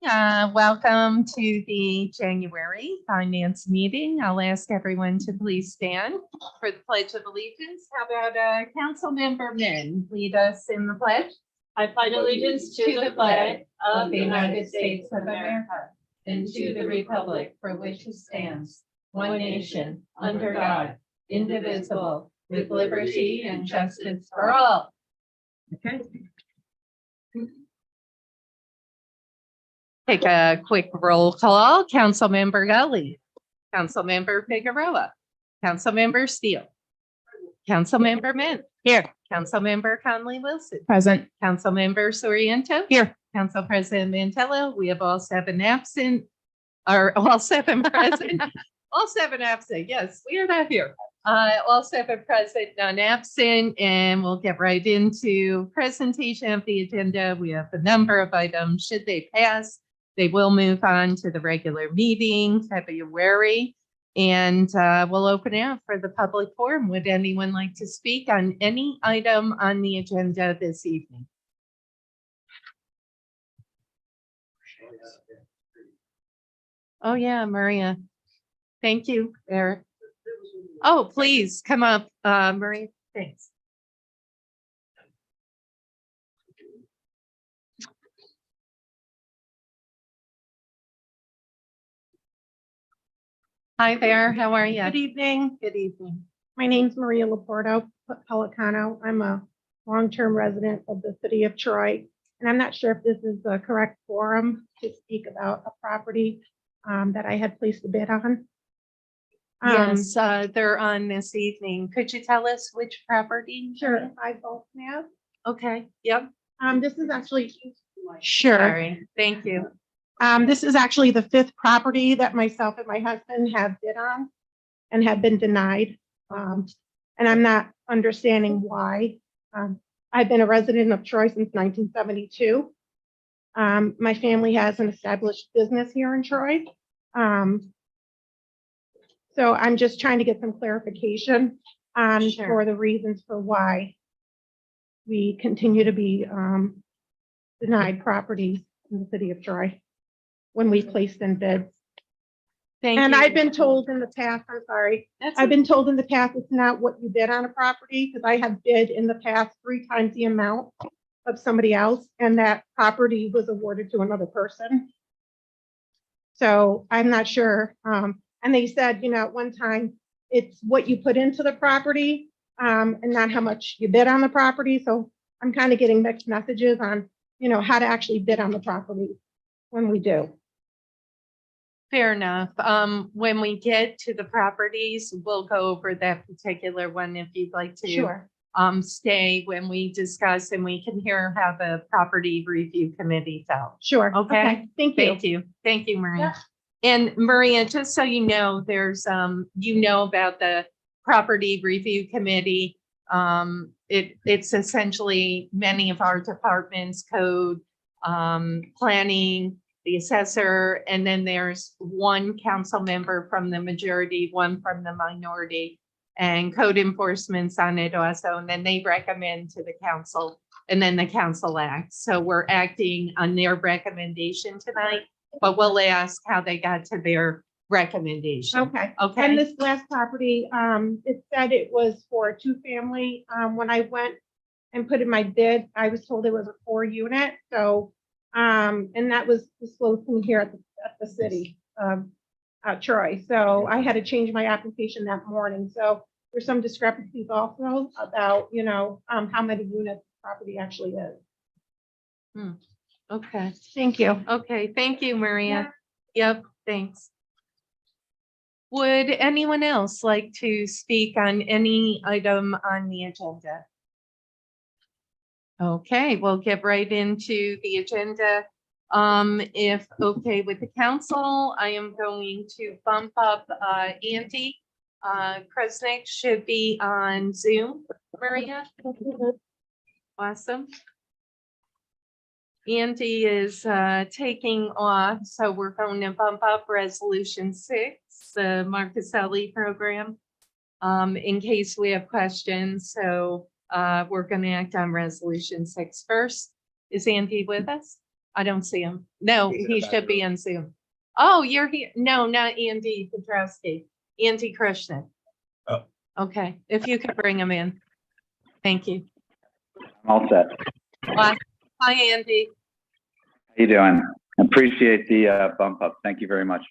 Welcome to the January finance meeting. I'll ask everyone to please stand for the Pledge of Allegiance. How about Council Member Min lead us in the pledge? I pledge allegiance to the flag of the United States of America and to the republic for which it stands, one nation, under God, indivisible, with liberty and justice for all. Okay. Take a quick roll call. Councilmember Gully, Councilmember Figueroa, Councilmember Steele, Councilmember Mint. Here. Councilmember Conley Wilson. Present. Councilmember Soriento. Here. Council President Mantello. We have all seven absent, or all seven present. All seven absent. Yes, we are not here. All seven present, none absent, and we'll get right into presentation of the agenda. We have a number of items. Should they pass, they will move on to the regular meeting, February, and we'll open it up for the public forum. Would anyone like to speak on any item on the agenda this evening? Oh yeah, Maria. Thank you, Eric. Oh, please come up, Maria. Thanks. Hi there. How are you? Good evening. Good evening. My name's Maria Laporto Pelicano. I'm a long-term resident of the city of Troy, and I'm not sure if this is the correct forum to speak about a property that I had placed a bid on. Yes, they're on this evening. Could you tell us which property? Sure. 5 Bulk Nav. Okay. Yep. This is actually Sorry. Thank you. This is actually the 5th property that myself and my husband have bid on and have been denied. And I'm not understanding why. I've been a resident of Troy since 1972. My family has an established business here in Troy. So I'm just trying to get some clarification on Sure. for the reasons for why we continue to be denied properties in the city of Troy when we placed in bids. Thank And you. I've been told in the past, I'm sorry, That's I've been told in the past, it's not what you bid on a property, because I have bid in the past 3 times the amount of somebody else, and that property was awarded to another person. So I'm not sure. And they said, at one time, it's what you put into the property, and not how much you bid on the property. So I'm kind of getting mixed messages on, how to actually bid on the property when we do. Fair enough. When we get to the properties, we'll go over that particular one if you'd like to. Stay when we discuss and we can hear how the property review committee felt. Sure. Okay. Thank you. Thank you. Thank you, Maria. And Maria, just so you know, there's, about the property review committee. It's essentially many of our departments, code, planning, the assessor, and then there's one council member from the majority, one from the minority, and code enforcement's on it also, and then they recommend to the council, and then the council acts. So we're acting on their recommendation tonight, but we'll ask how they got to their recommendation. Okay. Okay. And this last property, it said it was for a 2-family. When I went and put in my bid, I was told it was a 4-unit. So, and that was disclosed to me here at the city of Troy. So I had to change my application that morning. So there's some discrepancies also about, how many units the property actually is. Okay. Thank you. Okay. Thank you, Maria. Yep. Thanks. Would anyone else like to speak on any item on the agenda? Okay, we'll get right into the agenda. If okay with the council, I am going to bump up Andy. Kresnik should be on Zoom. Maria? Awesome. Andy is taking off, so we're going to bump up Resolution 6, the Marcuselli program, in case we have questions. So we're going to act on Resolution 6 first. Is Andy with us? I don't see him. No, he should be on Zoom. Oh, you're here. No, not Andy Petrowski. Andy Krishnan. Oh. Okay, if you could bring him in. Thank you. I'm all set. Hi, Andy. How you doing? Appreciate the bump up. Thank you very much.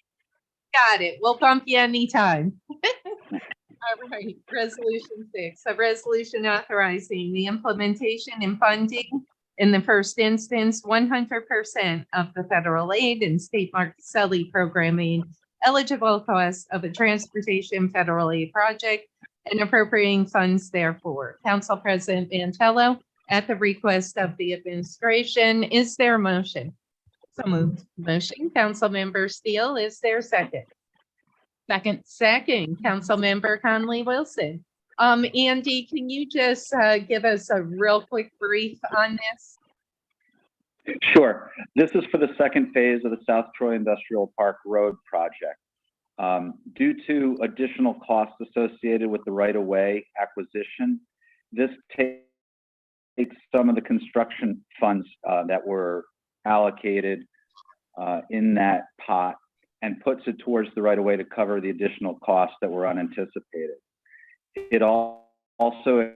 Got it. We'll bump you anytime. All right, Resolution 6, a resolution authorizing the implementation and funding in the first instance, 100% of the federal aid and state Marcuselli programming eligible costs of a transportation federal aid project and appropriating funds therefore. Council President Mantello, at the request of the administration, is there a motion? So moved. Motion, Councilmember Steele, is there a second? Second, Councilmember Conley Wilson. Andy, can you just give us a real quick brief on this? Sure. This is for the second phase of the South Troy Industrial Park Road project. Due to additional costs associated with the right-of-way acquisition, this takes some of the construction funds that were allocated in that pot and puts it towards the right-of-way to cover the additional costs that were unanticipated. It also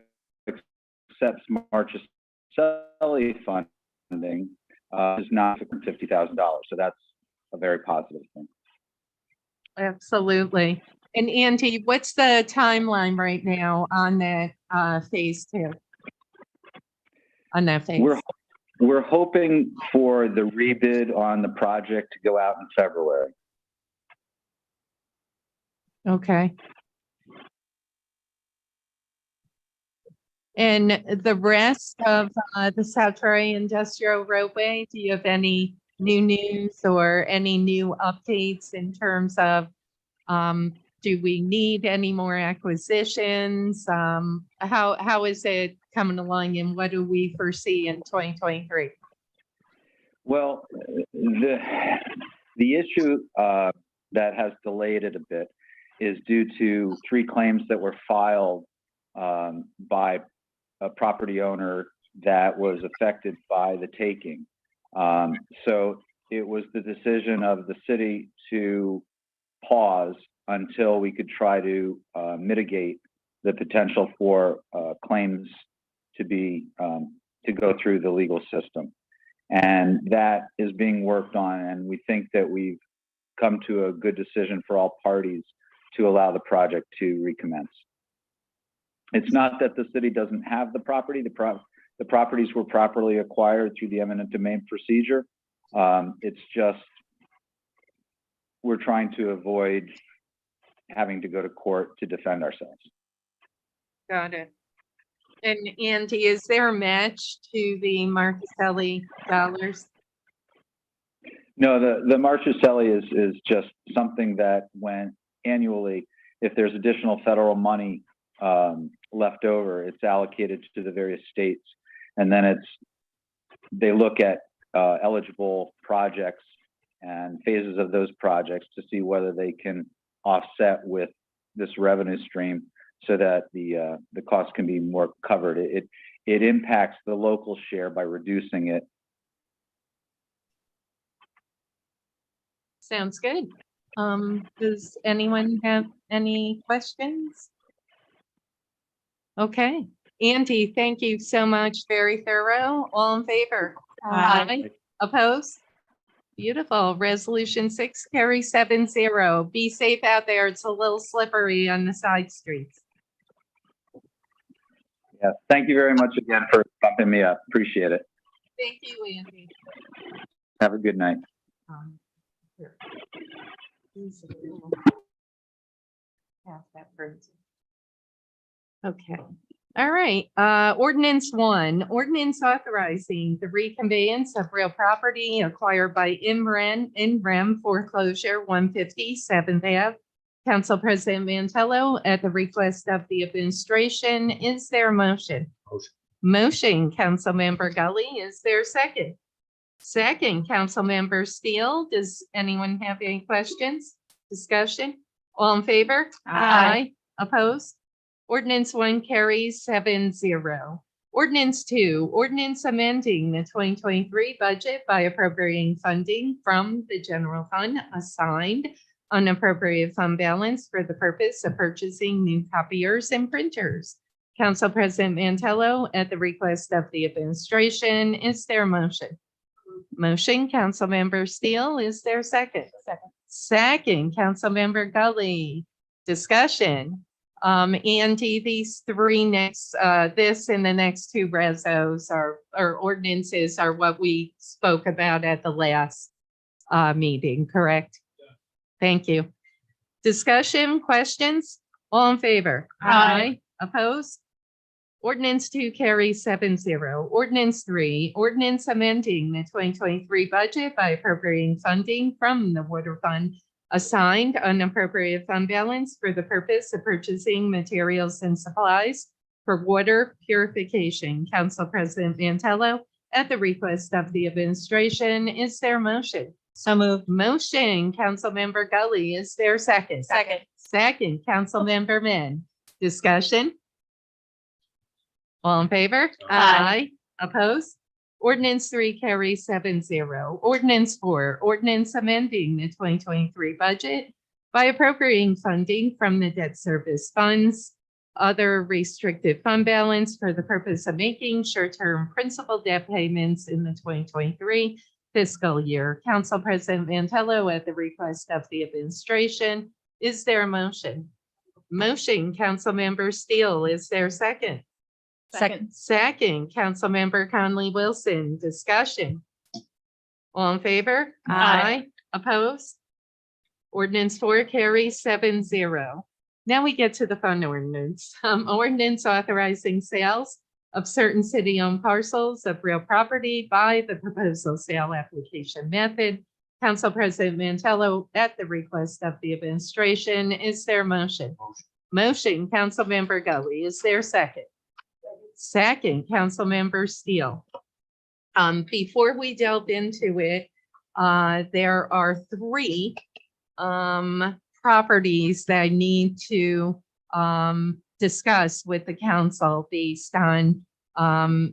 accepts Marcuselli funding, is not $50,000. So that's a very positive thing. Absolutely. And Andy, what's the timeline right now on that phase 2? On that phase? We're hoping for the rebid on the project to go out in February. Okay. And the rest of the South Troy Industrial Roadway, do you have any new news or any new updates in terms of, do we need any more acquisitions? How is it coming along and what do we foresee in 2023? Well, the issue that has delayed it a bit is due to 3 claims that were filed by a property owner that was affected by the taking. So it was the decision of the city to pause until we could try to mitigate the potential for claims to be to go through the legal system. And that is being worked on, and we think that we've come to a good decision for all parties to allow the project to recommence. It's not that the city doesn't have the property. The properties were properly acquired through the eminent domain procedure. It's just we're trying to avoid having to go to court to defend ourselves. Got it. And Andy, is there a match to the Marcuselli dollars? No, the Marcuselli is just something that when annually, if there's additional federal money left over, it's allocated to the various states. And then they look at eligible projects and phases of those projects to see whether they can offset with this revenue stream so that the cost can be more covered. It impacts the local share by reducing it. Sounds good. Does anyone have any questions? Okay. Andy, thank you so much. Very thorough. All in favor? Aye. Opposed? Beautiful. Resolution 6 carries 7-0. Be safe out there. It's a little slippery on the side streets. Yeah, thank you very much again for bumping me up. Appreciate it. Thank you, Andy. Have a good night. Here. Pass that frozen. Okay. All right. Ordinance 1, ordinance authorizing the reconveyance of real property acquired by INREM foreclosure 150 7th Ave. Council President Mantello, at the request of the administration, is there a motion? Motion, Councilmember Gully. Is there a second? Second, Councilmember Steele. Does anyone have any questions? Discussion? All in favor? Aye. Opposed? Ordinance 1 carries 7-0. Ordinance 2, ordinance amending the 2023 budget by appropriating funding from the general fund assigned unappropriated fund balance for the purpose of purchasing new copiers and printers. Council President Mantello, at the request of the administration, is there a motion? Motion, Councilmember Steele. Is there a second? Second, Councilmember Gully. Discussion. Andy, these 3 next, this and the next 2 resos or ordinances are what we spoke about at the last meeting, correct? Yeah. Thank you. Discussion, questions? All in favor? Aye. Opposed? Ordinance 2 carries 7-0. Ordinance 3, ordinance amending the 2023 budget by appropriating funding from the water fund assigned unappropriated fund balance for the purpose of purchasing materials and supplies for water purification. Council President Mantello, at the request of the administration, is there a motion? So moved. Motion, Councilmember Gully. Is there a second? Second. Second, Councilmember Min. Discussion? All in favor? Aye. Opposed? Ordinance 3 carries 7-0. Ordinance 4, ordinance amending the 2023 budget by appropriating funding from the debt service funds, other restricted fund balance for the purpose of making short-term principal debt payments in the 2023 fiscal year. Council President Mantello, at the request of the administration, is there a motion? Motion, Councilmember Steele. Is there a second? Second, Councilmember Conley Wilson. Discussion. All in favor? Aye. Opposed? Ordinance 4 carries 7-0. Now we get to the fun ordinance. Ordinance authorizing sales of certain city-owned parcels of real property by the proposal sale application method. Council President Mantello, at the request of the administration, is there a motion? Motion, Councilmember Gully. Is there a second? Second, Councilmember Steele. Before we delve into it, there are three properties that I need to discuss with the council based on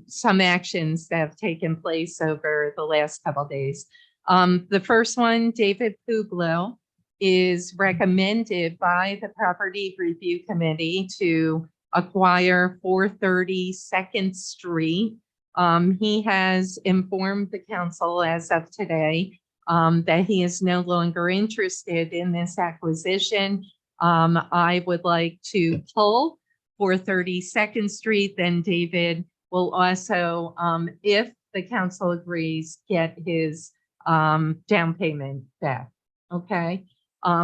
some actions that have taken place over the last couple days. The first one, David Pueblo, is recommended by the Property Review Committee to acquire 430 Second Street. He has informed the council as of today that he is no longer interested in this acquisition. I would like to pull 430 Second Street, then David will also, if the council agrees, get his down payment back. Okay.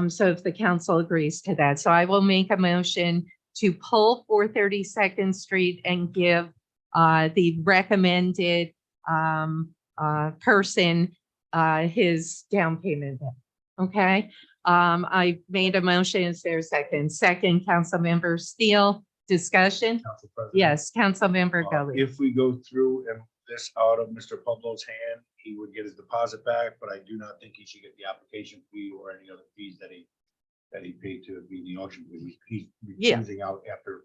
So if the council agrees to that, so I will make a motion to pull 430 Second Street and give the recommended person his down payment back. Okay. I made a motion. Is there a second? Second, Councilmember Steele, discussion? Council President. Yes, Councilmember Gully. If we go through and this out of Mr. Pueblo's hand, he would get his deposit back, but I do not think he should get the application fee or any other fees that he paid to be in the auction. He's Yeah. refusing out after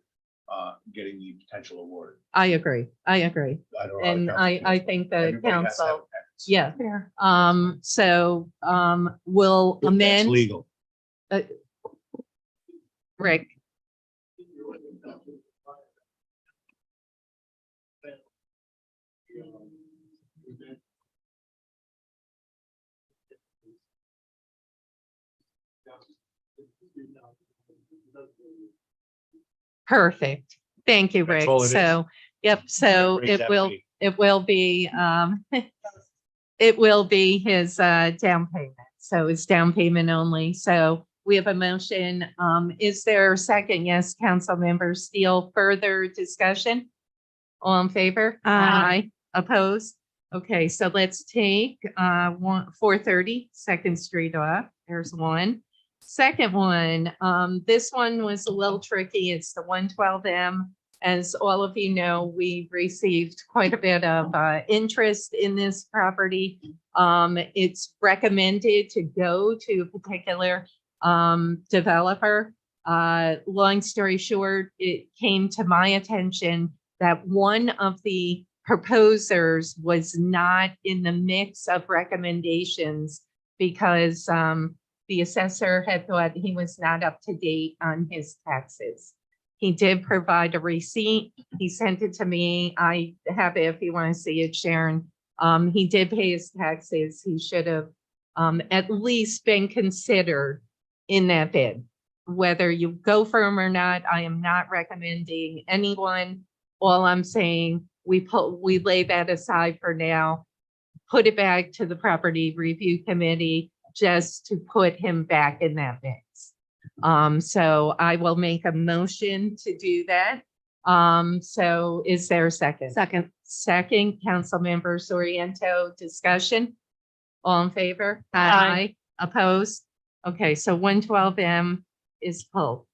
getting the potential award. I agree. I agree. I don't know how the And council I feels. think the Everybody has to have council, ethics. yeah. Fair. So we'll That's amend, legal. Rick. Perfect. Thank you, That's Rick. all it is. So, yep, so Raise it that will, fee. it will be, it will be his down payment. So it's down payment only. So we have a motion. Is there a second? Yes, Councilmember Steele. Further discussion? All in favor? Aye. Opposed? Okay, so let's take 430 Second Street off. There's one. Second one, this one was a little tricky. It's the 112M. As all of you know, we received quite a bit of interest in this property. It's recommended to go to a particular developer. Long story short, it came to my attention that one of the proposers was not in the mix of recommendations because the assessor had thought he was not up to date on his taxes. He did provide a receipt. He sent it to me. I have it if you want to see it, Sharon. He did pay his taxes. He should have at least been considered in that bid. Whether you go for him or not, I am not recommending anyone. All I'm saying, we lay that aside for now, put it back to the Property Review Committee just to put him back in that mix. So I will make a motion to do that. So is there a second? Second, Councilmember Soriento, discussion? All in favor? Aye. Opposed? Okay, so 112M is pulled.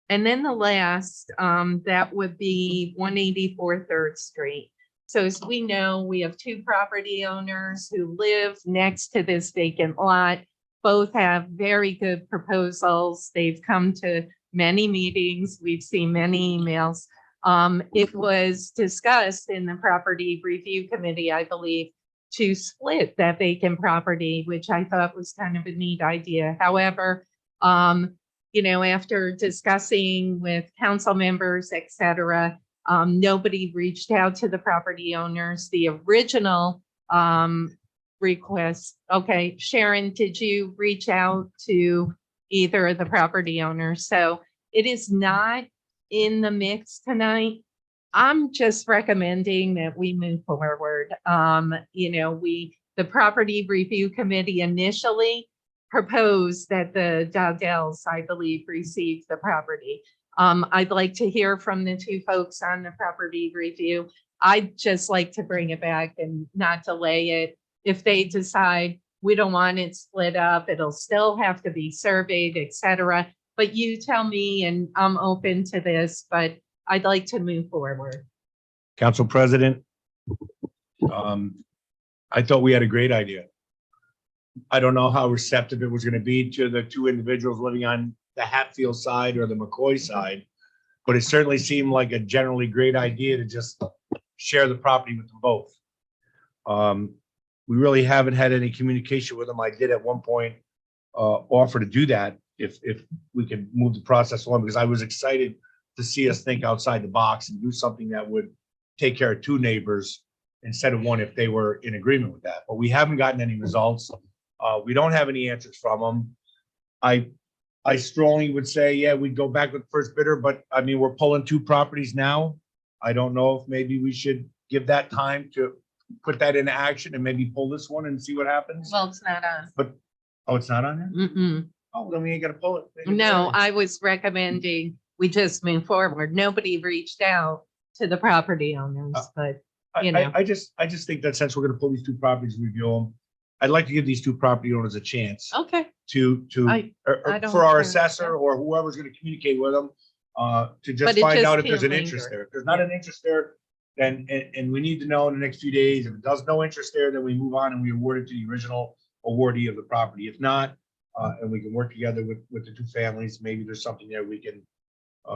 And then the last, that would be 184 3rd Street. So as we know, we have two property owners who live next to this vacant lot. Both have very good proposals. They've come to many meetings. We've seen many emails. It was discussed in the Property Review Committee, I believe, to split that vacant property, which I thought was kind of a neat idea. However, you know, after discussing with council members, et cetera, nobody reached out to the property owners. The original request. Okay, Sharon, did you reach out to either of the property owners? So it is not in the mix tonight. I'm just recommending that we move forward. You know, the Property Review Committee initially proposed that the Dowdells, I believe, received the property. I'd like to hear from the two folks on the property review. I'd just like to bring it back and not delay it. If they decide we don't want it split up, it'll still have to be surveyed, et cetera. But you tell me, and I'm open to this, but I'd like to move forward. Council President, I thought we had a great idea. I don't know how receptive it was gonna be to the two individuals living on the Hatfield side or the McCoy side. But it certainly seemed like a generally great idea to just share the property with them both. We really haven't had any communication with them. I did at one point offer to do that if we could move the process along, because I was excited to see us think outside the box and do something that would take care of two neighbors instead of one if they were in agreement with that. But we haven't gotten any results. We don't have any answers from them. I strongly would say, yeah, we'd go back with first bidder, but I mean, we're pulling two properties now. I don't know if maybe we should give that time to put that into action and maybe pull this one and see what happens. Well, it's not on. Oh, it's not on there? Mm-mm. Oh, then we ain't gotta pull it. Maybe No, it's- I was recommending we just move forward. Nobody reached out to the property owners, but you know. I just think that since we're gonna pull these two properties, review them, I'd like to give these two property owners a chance Okay, to, I don't for our care. assessor or whoever's gonna communicate with them, to But just it find just out if there's an can't interest linger. there. If there's not an interest there, then, and we need to know in the next few days. If there's no interest there, then we move on and we award it to the original awardee of the property. If not, and we can work together with the two families, maybe there's something there we can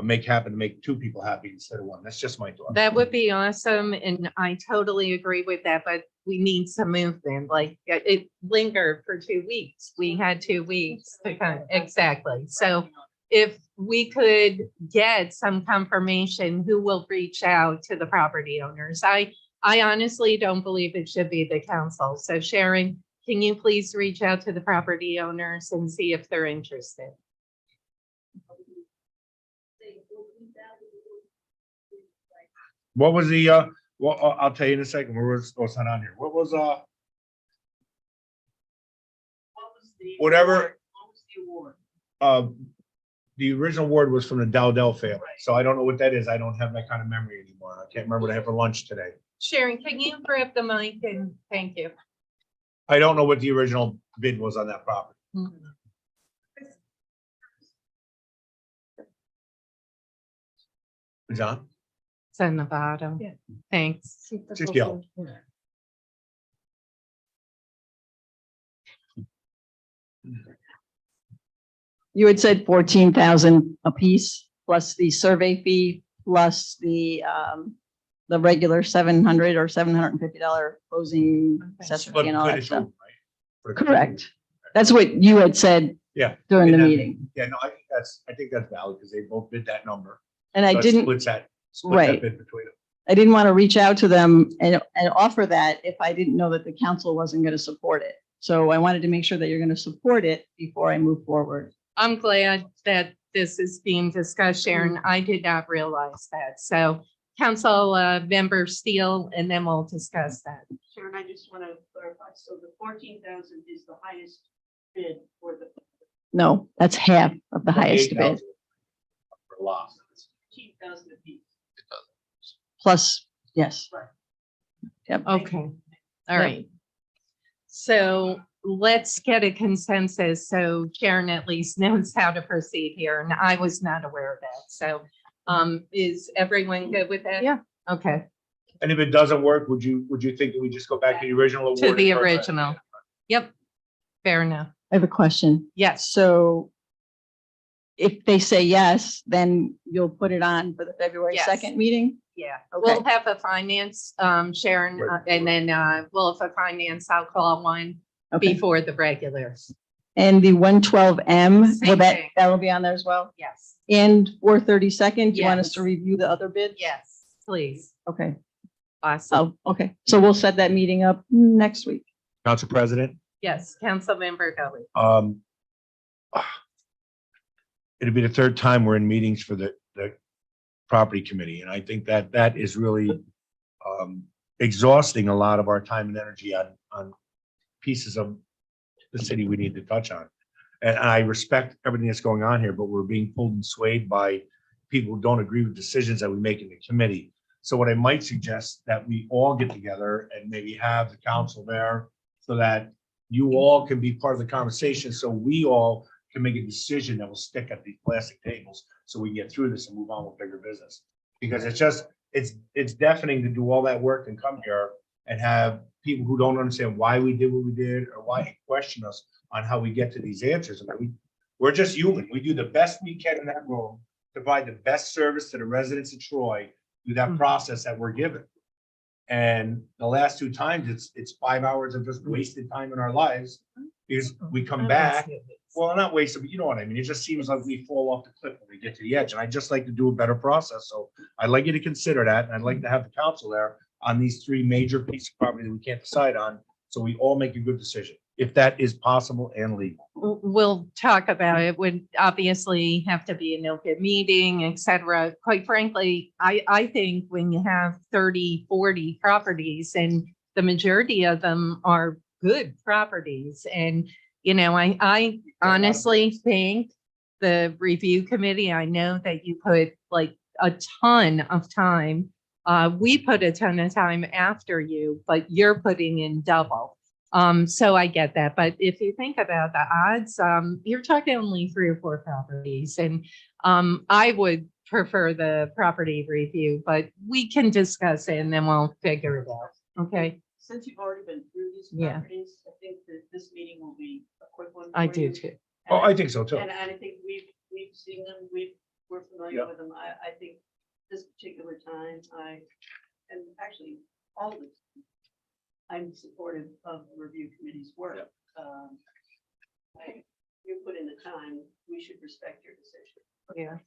make happen to make two people happy instead of one. That's just my thought. that would be awesome. And I totally agree with that, but we need some movement. Like it lingered for 2 weeks. We had 2 weeks to kind of, exactly. So if we could get some confirmation who will reach out to the property owners. I honestly don't believe it should be the council. So Sharon, can you please reach out to the property owners and see if they're interested? What was the, well, I'll tell you in a second. Where was, oh, it's not on here. What was, whatever. The original award was from the Dowdell family, so I don't know what that is. I don't have that kind of memory anymore. I can't remember what I had for lunch today. Sharon, can you grab the mic and thank you. I don't know what the original bid was on that property. John? It's on the bottom. Yeah. Thanks. Just yell. You had said 14,000 apiece, plus the survey fee, plus the regular $700 or $750 closing assessment But fee and all for that the stuff. two, right? For the- Correct. That's what you had said Yeah. during the And then- meeting. Yeah, no, I think that's valid because they both bid that number. And So I it didn't, Split that Right. bid between them. I didn't want to reach out to them and offer that if I didn't know that the council wasn't going to support it. So I wanted to make sure that you're going to support it before I move forward. I'm glad that this is being discussed, Sharon. I did not realize that. So Council Member Steele, and then we'll discuss that. Sharon, I just want to clarify. So the 14,000 is the highest bid for the No, that's half of the highest bid, 28,000 For loss. 15,000 apiece. plus, yes. Right. Yep. Okay, all Yep. right. So let's get a consensus. So Sharon at least knows how to proceed here, and I was not aware of that. So is everyone good with that? Yeah. Okay, And if it doesn't work, would you think that we just go back to the original award? to the and- original. Yep, fair enough. I have a question. Yes, So if they say yes, then you'll put it on for the February Yes. 2nd meeting? yeah. Okay. We'll have a finance, Sharon, Right. and then we'll have a finance. I'll call one Okay. before the regulars. And the 112M, will Same that, thing. that will be on there as well? Yes, And 432nd, do you want us Yes. to review the other bids? yes, please. Okay, Awesome. okay. So we'll set that meeting up next week. Council President, Yes, Councilmember Gully. it'll be the third time we're in meetings for the property committee, and I think that is really exhausting a lot of our time and energy on pieces of the city we need to touch on. And I respect everything that's going on here, but we're being pulled and swayed by people who don't agree with decisions that we make in the committee. So what I might suggest that we all get together and maybe have the council there so that you all can be part of the conversation, so we all can make a decision that will stick at these plastic tables so we can get through this and move on with bigger business. Because it's deafening to do all that work and come here and have people who don't understand why we did what we did or why question us on how we get to these answers. I mean, we're just human. We do the best we can in that room, to provide the best service to the residents of Troy through that Mhm. process that we're given. And the last two times, it's 5 hours of just wasted time in our lives because we come back. Well, not wasted, but you know what I mean? It just seems like we fall off the cliff when we get to the edge. And I'd just like to do a better process. So I'd like you to consider that. And I'd like to have the council there on these three major pieces of property that we can't decide on. So we all make a good decision, if that is possible and legal. We'll talk about it. Would obviously have to be an open meeting, et cetera. Quite frankly, I think when you have 30, 40 properties and the majority of them are good properties. And, you know, I honestly think the review committee, I know that you put like a ton of time. We put a ton of time after you, but you're putting in double. So I get that, but if you think about the odds, you're talking only 3 or 4 properties, and I would prefer the property review, but we can discuss it and then we'll figure it out. Okay, Since you've already been through these Yeah. properties, I think that this meeting will be a quick one. I for do you. too. Oh, And I think so too. And I think we've seen them, we're familiar Yeah. with them. I think this particular time, and actually all of this, I'm supportive of the review committee's work. You put in the time, we should respect your decision. Yeah.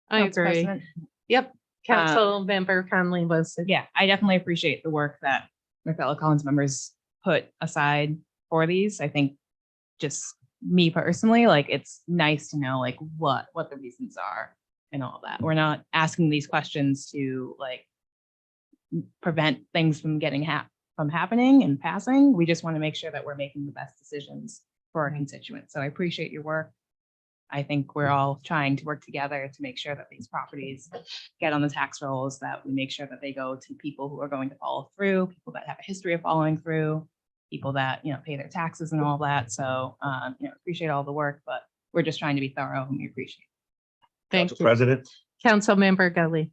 I Council agree. President. Yep. Council member Conley was. Yeah, I definitely appreciate the work that my fellow Collins members put aside for these. I think just me personally, like, it's nice to know like what the reasons are and all that. We're not asking these questions to like prevent things from from happening and passing. We just want to make sure that we're making the best decisions for our constituents. So I appreciate your work. I think we're all trying to work together to make sure that these properties get on the tax rolls, that we make sure that they go to people who are going to follow through, people that have a history of following through, people that, you know, pay their taxes and all that. So, you know, appreciate all the work, but we're just trying to be thorough and we appreciate it. Thank Council you. President, Council member Gully.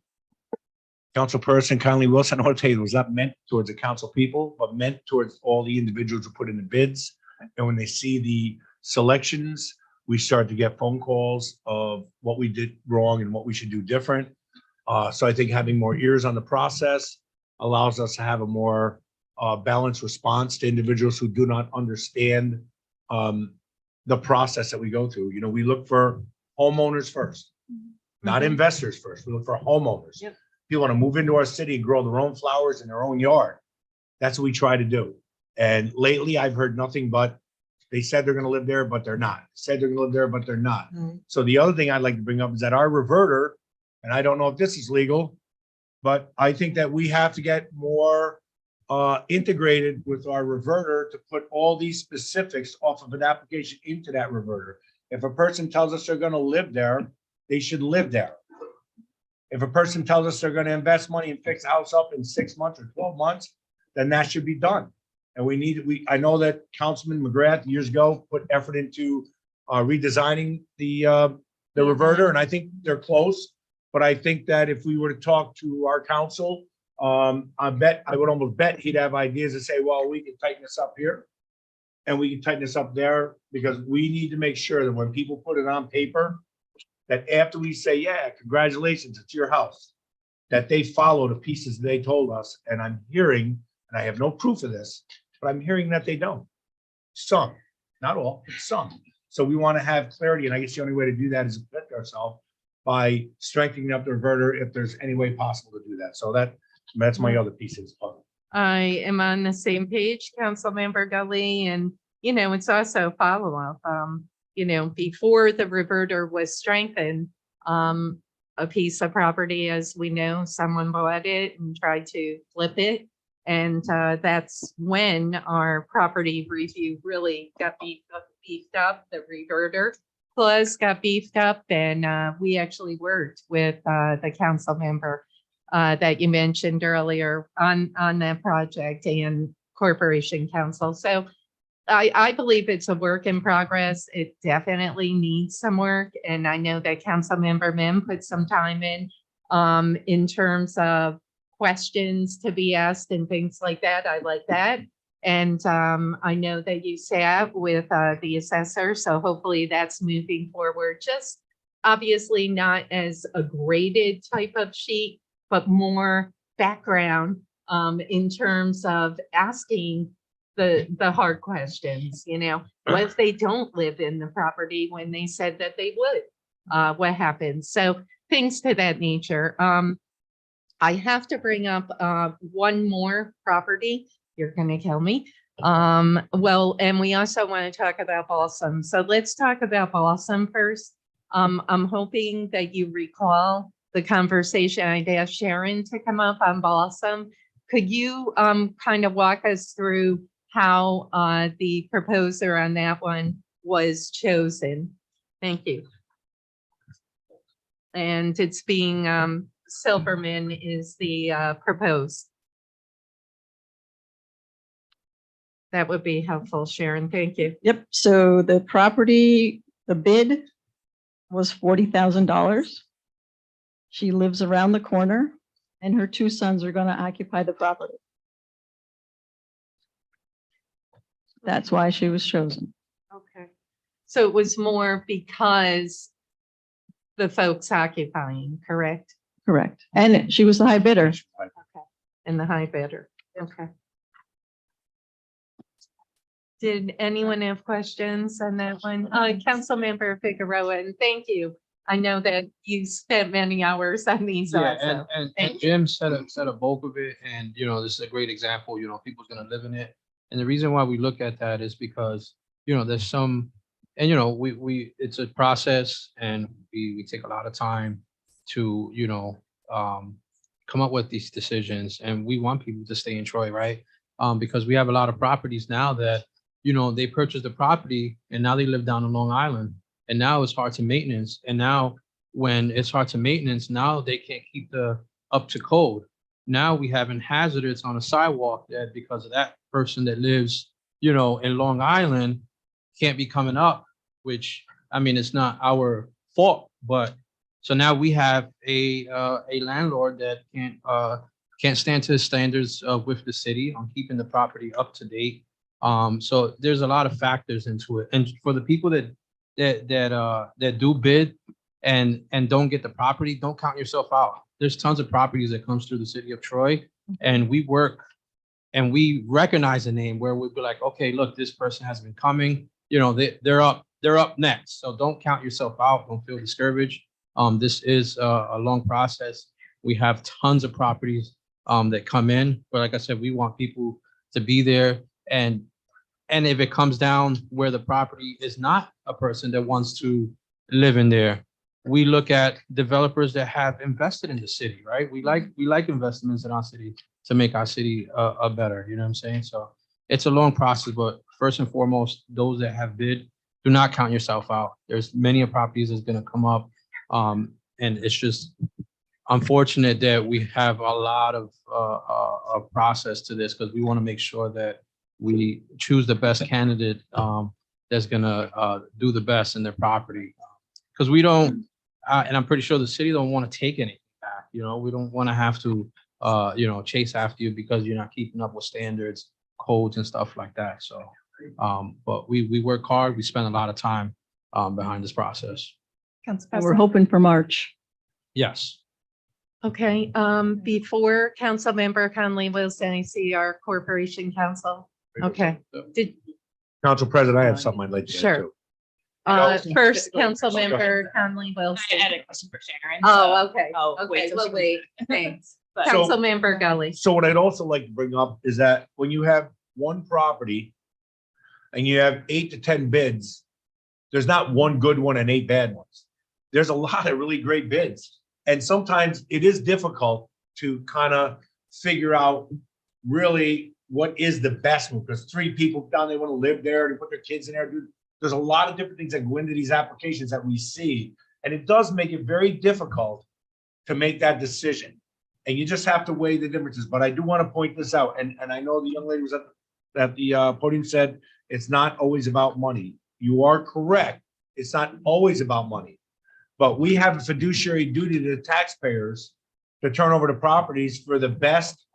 Councilperson Conley Wilson, I want to tell you, it was not meant towards the council people, but meant towards all the individuals who put in the bids. And when they see the selections, we start to get phone calls of what we did wrong and what we should do different. So I think having more ears on the process allows us to have a more balanced response to individuals who do not understand the process that we go through. You know, we look for homeowners first, not Mhm. investors first. We look for homeowners. Yep. People want to move into our city and grow their own flowers in their own yard. That's what we try to do. And lately, I've heard nothing but they said they're going to live there, but they're not. Said they're going to live there, but they're not. Mm. So the other thing I'd like to bring up is that our reverter, and I don't know if this is legal, but I think that we have to get more integrated with our reverter to put all these specifics off of an application into that reverter. If a person tells us they're going to live there, they should live there. If a person tells us they're going to invest money and fix a house up in 6 months or 12 months, then that should be done. And I know that Councilman McGrath years ago put effort into redesigning the reverter, and I think they're close. But I think that if we were to talk to our council, I would almost bet he'd have ideas to say, well, we can tighten this up here and we can tighten this up there, because we need to make sure that when people put it on paper, that after we say, yeah, congratulations, it's your house, that they follow the pieces they told us. And I'm hearing, and I have no proof of this, but I'm hearing that they don't. Some, not all, but some. So we want to have clarity. And I guess the only way to do that is to protect ourselves by strengthening up the reverter if there's any way possible to do that. So that's my other piece of this puzzle. I am on the same page, Council member Gully, and, you know, it's also follow-up. You know, before the reverter was strengthened, a piece of property, as we know, someone bought it and tried to flip it. And that's when our property review really got beefed up. The reverter clause got beefed up, and we actually worked with the council member that you mentioned earlier on that project and Corporation Council. So I believe it's a work in progress. It definitely needs some work. And I know that Councilmember Mim put some time in terms of questions to be asked and things like that. I like that. And I know that you sat with the assessor, so hopefully that's moving forward. Just obviously not as a graded type of sheet, but more background in terms of asking the hard questions, you know, what if they don't live in the property when they said that they would? What happens? So things to that nature. I have to bring up one more property. You're gonna kill me. Well, and we also want to talk about Balsam. So let's talk about Balsam first. I'm hoping that you recall the conversation I'd asked Sharon to come up on Balsam. Could you kind of walk us through how the proposer on that one was chosen? Thank you. And it's being Silverman is the proposed. That would be helpful, Sharon. Thank you. Yep, so the property, the bid was $40,000. She lives around the corner and her two sons are gonna occupy the property. That's why she was chosen. Okay. So it was more because the folks occupying, correct? Correct. And she was the high bidder. Okay. And the high bidder. Okay. Did anyone have questions on that one? Councilmember Figueroa, and thank you. I know that you spent many hours on these Yeah, also. and Thank you. Jim said a bulk of it, and this is a great example, people's gonna live in it. And the reason why we look at that is because, there's some, and it's a process and we take a lot of time to, come up with these decisions, and we want people to stay in Troy, right? Because we have a lot of properties now that, they purchased the property and now they live down on Long Island. And now it's hard to maintenance. And now when it's hard to maintenance, now they can't keep the up to code. Now we having hazards on a sidewalk that because of that person that lives, in Long Island can't be coming up, which, I mean, it's not our fault, but so now we have a landlord that can't stand to the standards with the city on keeping the property up to date. So there's a lot of factors into it. And for the people that do bid and don't get the property, don't count yourself out. There's tons of properties that comes through the city of Troy, and we work and we recognize a name where we'd be like, okay, look, this person has been coming, they're up next. So don't count yourself out. Don't feel discouraged. This is a long process. We have tons of properties that come in, but like I said, we want people to be there. And if it comes down where the property is not a person that wants to live in there, we look at developers that have invested in the city, right? We like investments in our city to make our city a better, you know what I'm saying? So it's a long process, but first and foremost, those that have bid, do not count yourself out. There's many properties that's gonna come up. And it's just unfortunate that we have a lot of process to this because we want to make sure that we choose the best candidate that's gonna do the best in their property. Because we don't, and I'm pretty sure the city don't want to take anything back. We don't want to have to, chase after you because you're not keeping up with standards, codes, and stuff like that. So, but we work hard. We spend a lot of time behind this process. Council And we're President. hoping for March. Yes. Okay, before Councilmember Conley Wilson, I see our corporation council. Okay, did, Council President, I have something I'd like to Sure. add too. first, Councilmember Conley Wilson. I had a question for Sharon. Oh, okay, Oh, okay, so well, she- wait, thanks. But- So- Councilmember Gully. So what I'd also like to bring up is that when you have one property and you have 8 to 10 bids, there's not one good one and 8 bad ones. There's a lot of really great bids. And sometimes it is difficult to kind of figure out really what is the best one, because 3 people down there want to live there, to put their kids in there. There's a lot of different things that go into these applications that we see. And it does make it very difficult to make that decision. And you just have to weigh the differences. But I do want to point this out. And I know the young lady was at the podium said, it's not always about money. You are correct. It's not always about money. But we have a fiduciary duty to the taxpayers to turn over the properties for the best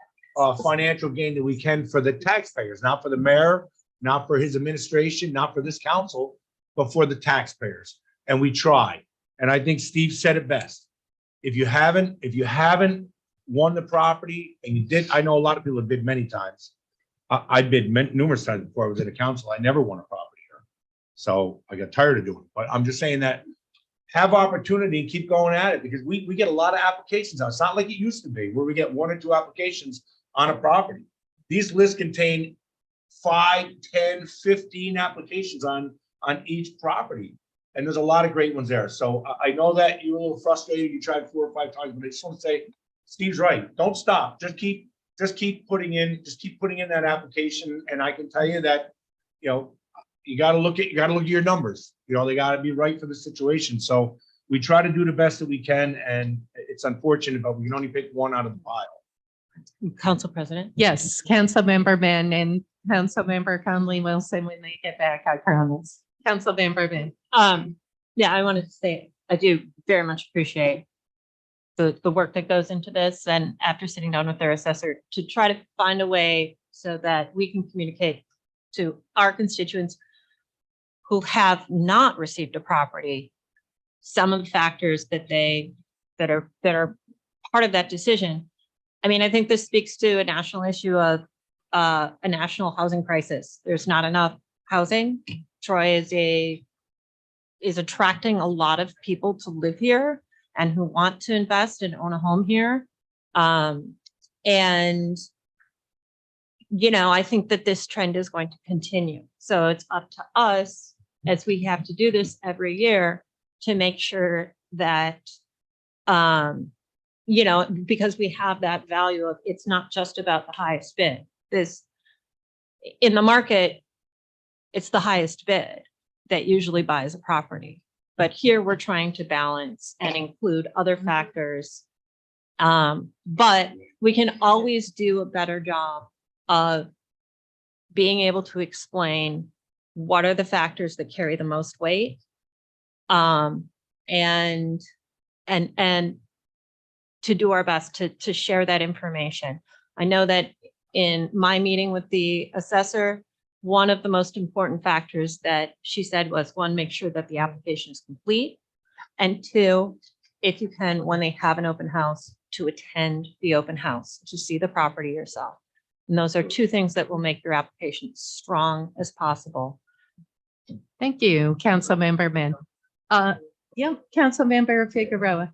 financial gain that we can for the taxpayers, not for the mayor, not for his administration, not for this council, but for the taxpayers. And we try. And I think Steve said it best. If you haven't won the property and you did, I know a lot of people have bid many times. I bid numerous times before I was in the council. I never won a property here. So I got tired of doing it, but I'm just saying that have opportunity and keep going at it because we get a lot of applications out. It's not like it used to be where we get 1 or 2 applications on a property. These lists contain 5, 10, 15 applications on each property. And there's a lot of great ones there. So I know that you're a little frustrated. You tried 4 or 5 times, but I just want to say, Steve's right. Don't stop. Just keep putting in that application. And I can tell you that, you got to look at your numbers. They got to be right for the situation. So we try to do the best that we can. And it's unfortunate, but we can only pick one out of the pile. Council President? Yes, Councilmember Mann and Councilmember Conley Wilson, when they get back, I promise. Councilmember Mann. Yeah, I wanted to say, I do very much appreciate the work that goes into this. And after sitting down with their assessor to try to find a way so that we can communicate to our constituents who have not received a property, some of the factors that are part of that decision. I mean, I think this speaks to a national issue of a national housing crisis. There's not enough housing. Troy is attracting a lot of people to live here and who want to invest and own a home here. And I think that this trend is going to continue. So it's up to us, as we have to do this every year, to make sure that, because we have that value of, it's not just about the highest bid. In the market, it's the highest bid that usually buys a property. But here we're trying to balance and include other factors. But we can always do a better job of being able to explain what are the factors that carry the most weight. And to do our best to share that information. I know that in my meeting with the assessor, one of the most important factors that she said was, 1, make sure that the application is complete. And 2, if you can, when they have an open house, to attend the open house, to see the property yourself. And those are 2 things that will make your application as strong as possible. Thank you, Councilmember Mann. Councilmember Figueroa.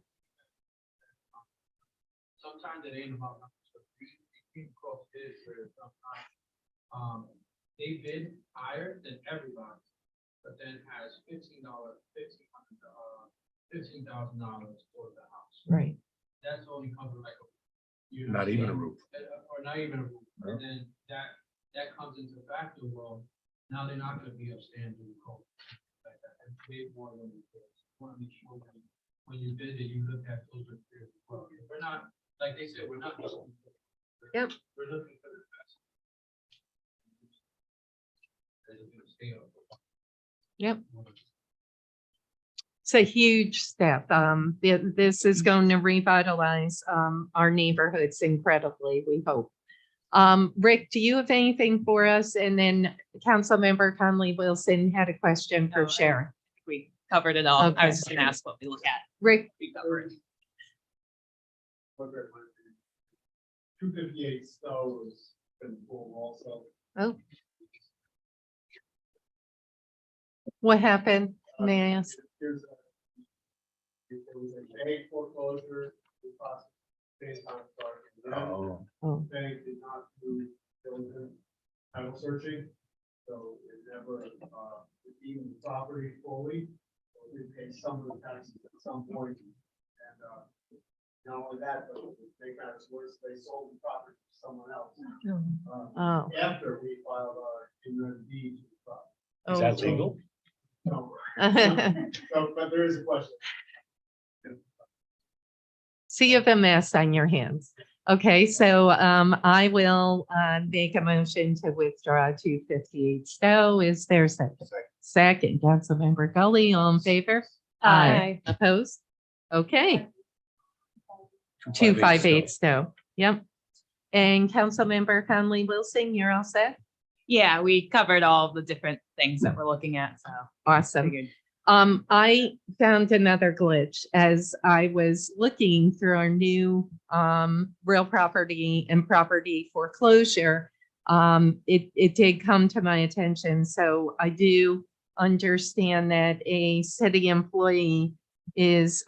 Sometimes it ain't about numbers. We cross bids where sometimes they bid higher than everybody, but then has $15,000 for the house. Right. That's only covered like Not even a roof. or not even a roof. And then that comes into factor. Well, now they're not going to be upstanding to the code like that. And pay more than you pay. Want to make sure when you bid that you look at those repairs as well. We're not, like they said, we're not. Yep. We're looking for the best. Yep. It's a huge step. This is going to revitalize our neighborhoods incredibly, we hope. Rick, do you have anything for us? And then Councilmember Conley Wilson had a question for No, Sharon. We covered it all. I Okay. was just gonna ask what we look at. Rick, We covered. 258 Stowe has been pulled also. oh. What happened? May I ask? There's there was a bank foreclosure, based on start. And then Oh. the bank did not do diligent title searching, so it never redeemed the property fully. So we paid some of the taxes at some point, and not only that, but to make matters worse, they sold the property to someone else Oh. after we filed our inland deed to the property. Is that legal? So, but there is a question. So you have a mess on your hands. Okay, so I will make a motion to withdraw 258 Stowe. Is there a second? Second, Councilmember Gully, all in favor? Aye. Opposed? Okay. 258 Stowe. Yep. And Councilmember Conley Wilson, you're all set? Yeah, we covered all the different things that we're looking at, so. Awesome. figured- I found another glitch as I was looking through our new real property and property foreclosure. It did come to my attention, so I do understand that a city employee is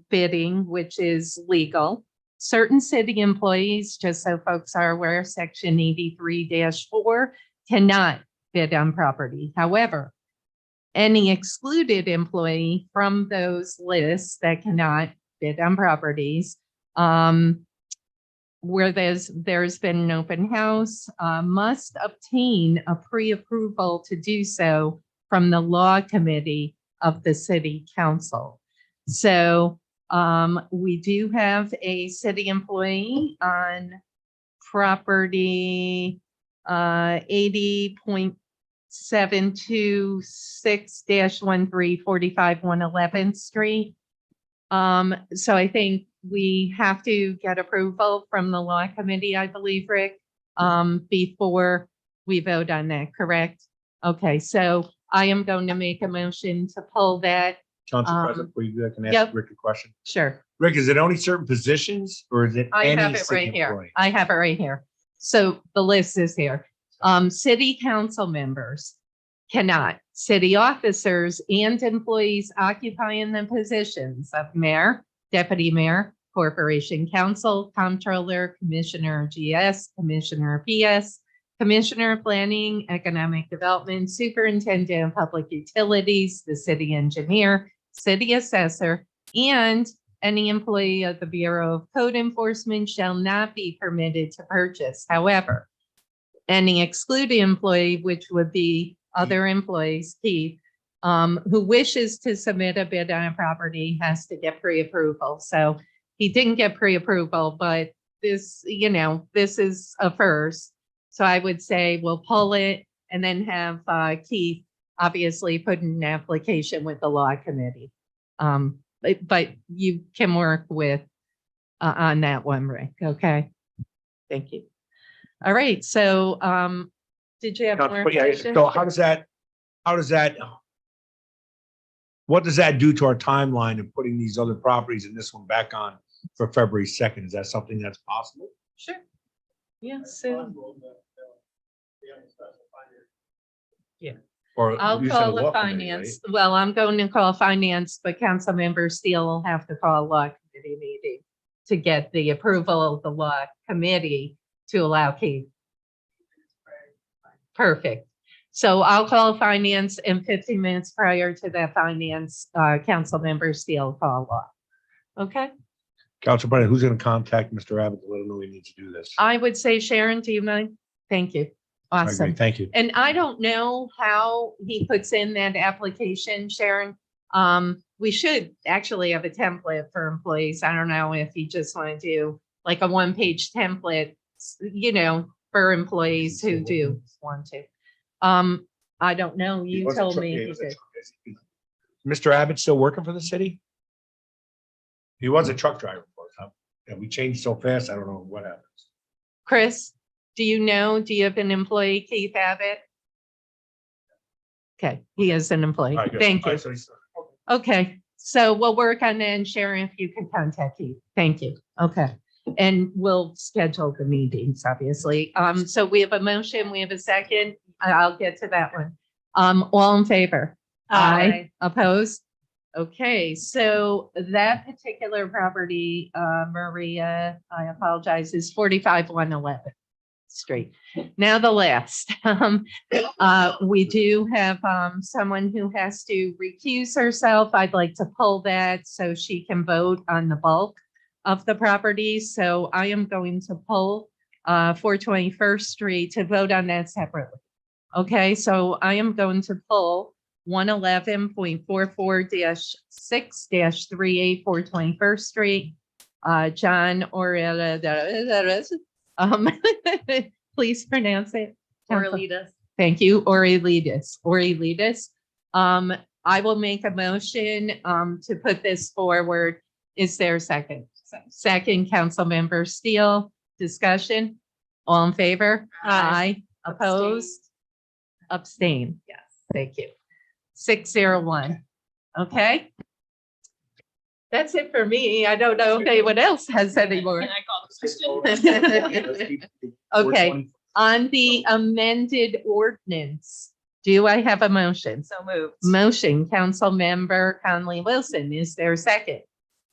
bidding, which is legal. Certain city employees, just so folks are aware, section 83-4 cannot bid on property. However, any excluded employee from those lists that cannot bid on properties, where there's been an open house, must obtain a pre-approval to do so from the law committee of the city council. So we do have a city employee on property 80.726-1345 Street. So I think we have to get approval from the law committee, I believe, Rick, before we vote on that, correct? Okay, so I am going to make a motion to pull that. Council President, before you do that, can I Yep. ask Rick a question? Sure. Rick, is it only certain positions or is it I have any it city right here. employee? I have it right here. So the list is here. City council members cannot. City officers and employees occupying the positions of mayor, deputy mayor, corporation council, comptroller, commissioner GS, commissioner PS, commissioner of planning, economic development, superintendent of public utilities, the city engineer, city assessor, and any employee of the Bureau of Code Enforcement shall not be permitted to purchase. However, any excluded employee, which would be other employees, Keith, who wishes to submit a bid on a property has to get pre-approval. So he didn't get pre-approval, but this, this is a first. So I would say we'll pull it and then have Keith obviously put in an application with the law committee. But you can work with on that one, Rick. Okay. Thank you. All right. So did you have more Yeah, questions? so what does that do to our timeline of putting these other properties and this one back on for February 2nd? Is that something that's possible? Sure. Yeah, so Possible, but, we haven't specified it. Or I'll you said call the the law committee, finance. Well, I'm going to call finance, but Councilmember Steele will have to call a law committee meeting to get the approval of the law committee to allow Keith. Perfect. So I'll call finance and 15 minutes prior to that finance, Councilmember Steele call law. Okay, Council President, who's going to contact Mr. Abbott to let him know we need to do this? I would say Sharon, do you mind? Thank you. I agree. Awesome. Thank you. And I don't know how he puts in that application, Sharon. We should actually have a template for employees. I don't know if you just want to do like a one-page template, for employees who do want to. I don't know. You told me. you did. Mr. Abbott still working for the city? He was a truck driver for us. Huh? Yeah, we changed so fast. I don't know what happens. Chris, do you have an employee, Keith Abbott? Okay, he is an employee. All right, good. Thank All you. right, so he's- Okay, so we'll work on that, and Sharon, if you can contact Keith. Thank you. Okay. And we'll schedule the meetings, obviously. So we have a motion, we have a second. I'll get to that one. All in favor? Aye. Opposed? Okay, so that particular property, Maria, I apologize, is 45-111 Street. Now the last, we do have someone who has to recuse herself. I'd like to pull that so she can vote on the bulk of the property. So I am going to pull 421st Street to vote on that separately. Okay, so I am going to pull 111.44-6-38 421st Street. John Orelidis, please pronounce it. Orelitas. Thank you, Orelidis. I will make a motion to put this forward. Is there a second? Second, Councilmember Steele. Discussion? All in favor? Aye. Opposed? Abstain. Yes. Thank you. 601. Okay. That's it for me. I don't know if anyone else has any more. Can I call the question? Okay, on the amended ordinance, do I have a motion? So moved. Motion, Councilmember Conley Wilson. Is there a second?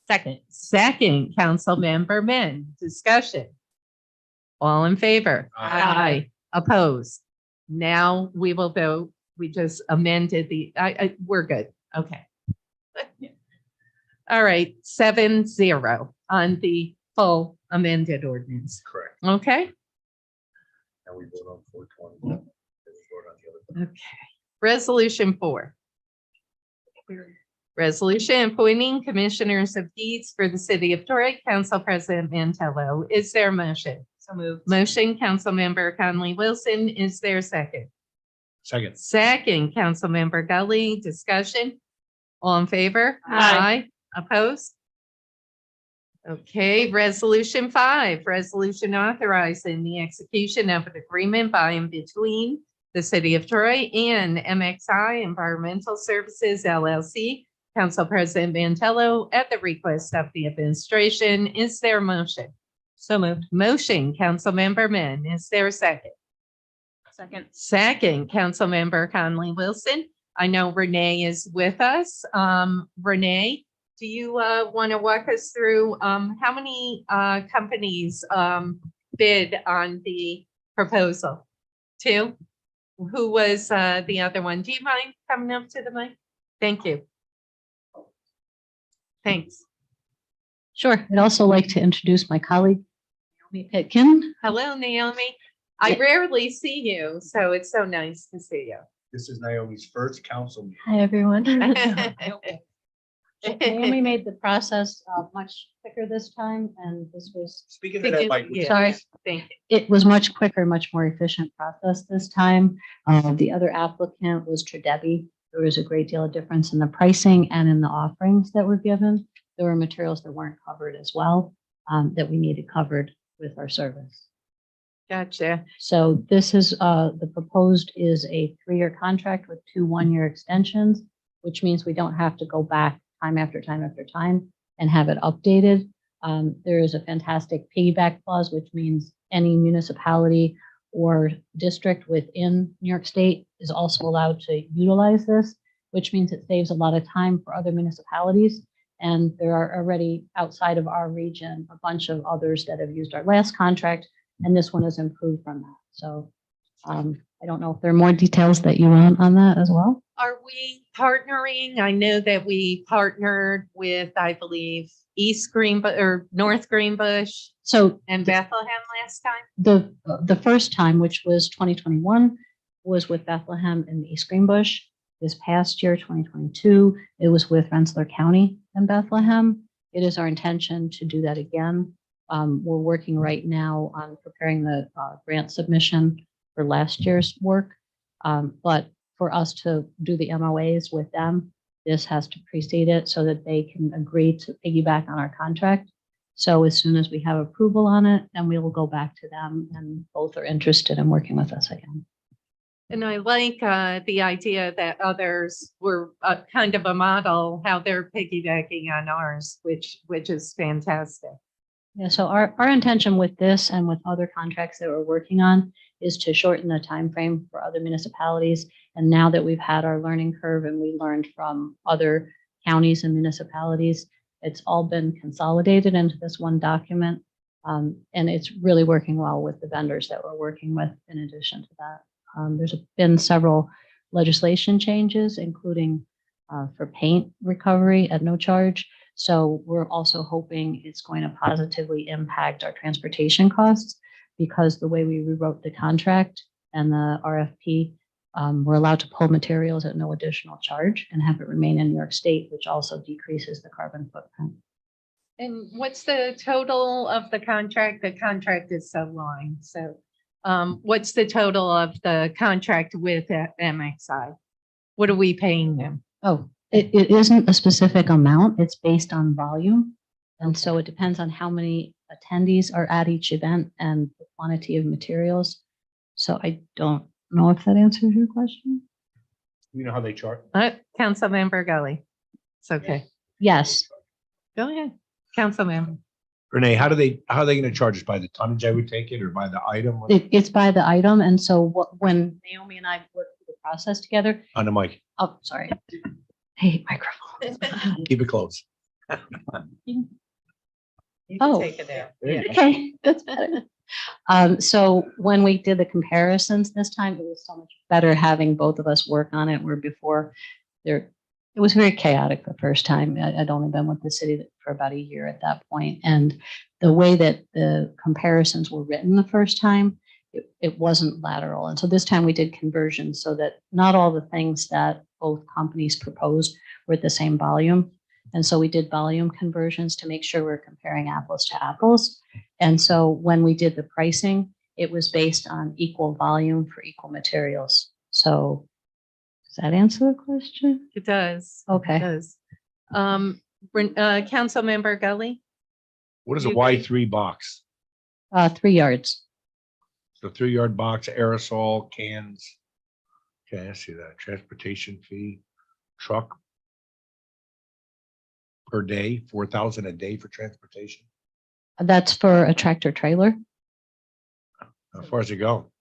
Second. Second, Councilmember Men. Discussion. All in favor? Aye. Opposed? Now we will vote. We just amended we're good. Okay. All right, 7-0 on the full amended ordinance. Correct. Okay? And we vote on 420. Then we vote on the other. Okay. Resolution 4. Resolution appointing commissioners of deeds for the city of Troy. Council President Mantello. Is there a motion? So moved. Motion, Councilmember Conley Wilson. Is there a second? Second. Second, Councilmember Gully. Discussion? All in favor? Aye. Opposed? Okay, Resolution 5, resolution authorizing the execution of an agreement by and between the city of Troy and MXI Environmental Services LLC. Council President Mantello, at the request of the administration. Is there a motion? So moved. Motion, Councilmember Men. Is there a second? Second. Second, Councilmember Conley Wilson. I know Renee is with us. Renee, do you want to walk us through how many companies bid on the proposal? 2? Who was the other one? Do you mind coming up to the mic? Thank you. Thanks. Sure. I'd also like to introduce my colleague, Naomi Pitkin. Hello, Naomi. I rarely see you, so it's so nice to see you. This is Naomi's first council meeting. Hi, everyone. Okay. Naomi made the process much quicker this time, and this was, Speaking of that, Mike. Yeah. sorry, Thank you. it was much quicker, much more efficient process this time. The other applicant was Tredebi. There was a great deal of difference in the pricing and in the offerings that were given. There were materials that weren't covered as well, that we needed covered with our service. Gotcha. So this is, the proposed is a 3-year contract with 2 one-year extensions, which means we don't have to go back time after time after time and have it updated. There is a fantastic piggyback clause, which means any municipality or district within New York State is also allowed to utilize this, which means it saves a lot of time for other municipalities. And there are already outside of our region, a bunch of others that have used our last contract, and this one is improved from that. So I don't know if there are more details that you want on that as well. Are we partnering? I know that we partnered with, I believe, East Greenbush or North Greenbush So and Bethlehem last time. the first time, which was 2021, was with Bethlehem and East Greenbush. This past year, 2022, it was with Rensselaer County and Bethlehem. It is our intention to do that again. We're working right now on preparing the grant submission for last year's work. But for us to do the MOAs with them, this has to precede it so that they can agree to piggyback on our contract. So as soon as we have approval on it, then we will go back to them, and both are interested in working with us again. And I like the idea that others were kind of a model, how they're piggybacking on ours, which is fantastic. Yeah, so our intention with this and with other contracts that we're working on is to shorten the time frame for other municipalities. And now that we've had our learning curve and we learned from other counties and municipalities, it's all been consolidated into this one document. And it's really working well with the vendors that we're working with in addition to that. There's been several legislation changes, including for paint recovery at no charge. So we're also hoping it's going to positively impact our transportation costs, because the way we rewrote the contract and the RFP, we're allowed to pull materials at no additional charge and have it remain in New York State, which also decreases the carbon footprint. And what's the total of the contract? The contract is so long. So what's the total of the contract with MXI? What are we paying them? Oh, it isn't a specific amount. It's based on volume. And so it depends on how many attendees are at each event and the quantity of materials. So I don't know if that answers your question. You know how they chart? Councilmember Gully. It's okay. Yes, Go ahead. Councilmember. Renee, how are they going to charge us? By the tonnage, I would take it, or by the item it's by the item. And so when Naomi and I worked through the process together, on the mic? oh, sorry. Hey, microphone. Keep it close. You can Oh. take it out. Okay, that's better. So when we did the comparisons this time, it was so much better having both of us work on it, where before there, it was very chaotic the first time. I'd only been with the city for about a year at that point. And the way that the comparisons were written the first time, it wasn't lateral. And so this time we did conversions so that not all the things that both companies proposed were at the same volume. And so we did volume conversions to make sure we're comparing apples to apples. And so when we did the pricing, it was based on equal volume for equal materials. So does that answer the question? It does. It Okay. does. Councilmember Gully. What is a You Y3 box? 3 yards. The 3-yard box, aerosol cans. Okay, I see that. Transportation fee, truck per day, 4,000 a day for transportation. That's for a tractor trailer. How far does it go?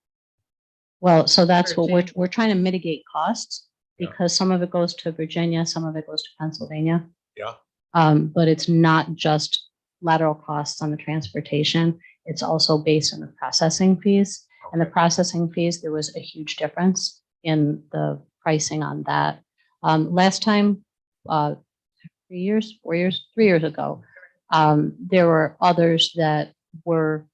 Well, so that's what Virginia. we're trying to mitigate costs Yeah. because some of it goes to Virginia, some of it goes to Pennsylvania. Yeah. But it's not just lateral costs on the transportation. It's also based on the processing fees. And the Okay. processing fees, there was a huge difference in the pricing on that. Last time, 3 years ago, there were others that were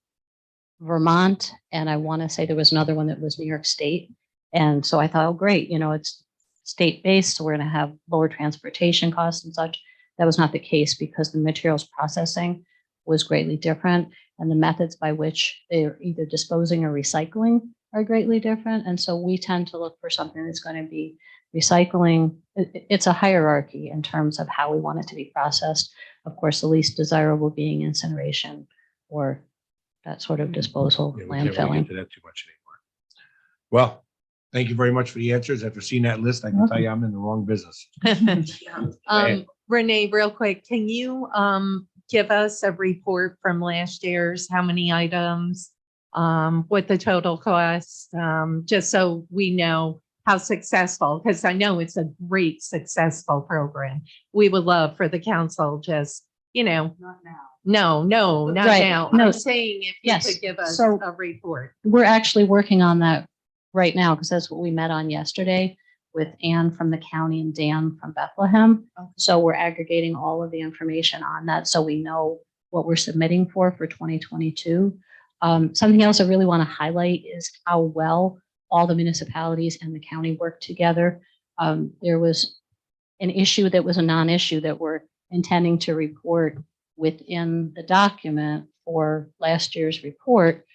Vermont, and I want to say there was another one that was New York State. And so I thought, oh, great, it's state-based, so we're going to have lower transportation costs and such. That was not the case because the materials processing was greatly different, and the methods by which they're either disposing or recycling are greatly different. And so we tend to look for something that's going to be recycling. It's a hierarchy in terms of how we want it to be processed. Of course, the least desirable being incineration or that sort of disposal, Yeah, we can't really landfilling. get to that too much anymore. Well, thank you very much for the answers. After seeing that list, I can tell you I'm in the wrong business. Renee, real quick, can you give us a report from last year's, how many items, what the total cost, just so we know how successful, because I know it's a great successful program. We would love for the council just, Not now. no, not Right, now. no. I'm saying if you Yes, could give us so- a report. We're actually working on that right now because that's what we met on yesterday with Ann from the county and Dan from Bethlehem. So we're aggregating all of the information on that so we know what we're submitting for 2022. Something else I really want to highlight is how well all the municipalities and the county work together. There was an issue that was a non-issue that we're intending to report within the document for last year's report